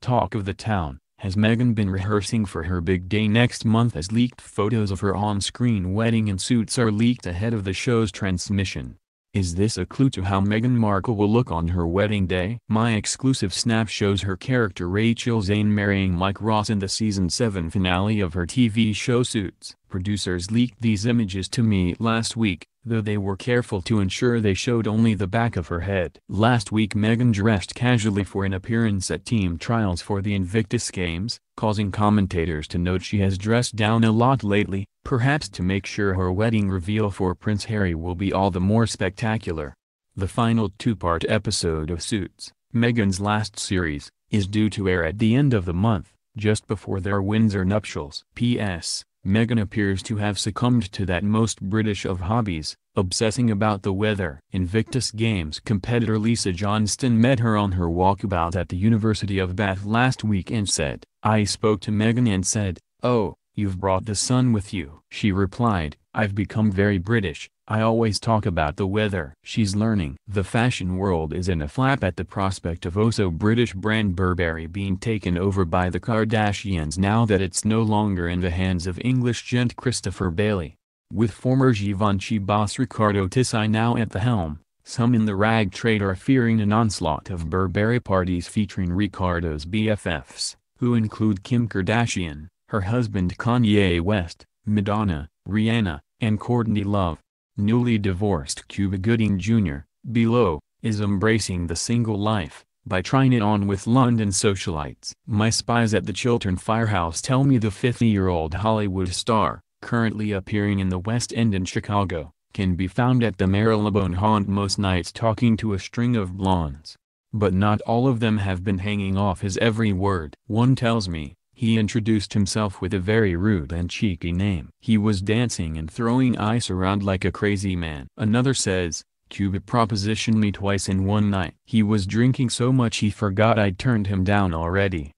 Talk of the town, has Meghan been rehearsing for her big day next month as leaked photos of her on-screen wedding in suits are leaked ahead of the show's transmission? Is this a clue to how Meghan Markle will look on her wedding day? My exclusive snap shows her character Rachel Zane marrying Mike Ross in the season 7 finale of her TV show Suits. Producers leaked these images to me last week, though they were careful to ensure they showed only the back of her head. Last week Meghan dressed casually for an appearance at team trials for the Invictus Games, causing commentators to note she has dressed down a lot lately, perhaps to make sure her wedding reveal for Prince Harry will be all the more spectacular. The final two-part episode of Suits, Meghan's last series, is due to air at the end of the month, just before their Windsor nuptials. P.S. Meghan appears to have succumbed to that most British of hobbies, obsessing about the weather. Invictus Games competitor Lisa Johnston met her on her walkabout at the University of Bath last week and said, "I spoke to Meghan and said, 'Oh, you've brought the sun with you.' She replied, 'I've become very British. I always talk about the weather.' She's learning." The fashion world is in a flap at the prospect of also-British brand Burberry being taken over by the Kardashians now that it's no longer in the hands of English gent Christopher Bailey. With former Givenchy boss Riccardo Tisci now at the helm, some in the rag trade are fearing an onslaught of Burberry parties featuring Riccardo's BFFs, who include Kim Kardashian, her husband Kanye West, Madonna, Rihanna, and Courtney Love. Newly divorced Cuba Gooding Jr., below, is embracing the single life, by trying it on with London socialites. My spies at the Chiltern Firehouse tell me the 50-year-old Hollywood star, currently appearing in the West End in Chicago, can be found at the Marylebone haunt most nights talking to a string of blondes. But not all of them have been hanging off his every word. One tells me, he introduced himself with a very rude and cheeky name. He was dancing and throwing ice around like a crazy man. Another says, Cuba propositioned me twice in one night. He was drinking so much he forgot I'd turned him down already.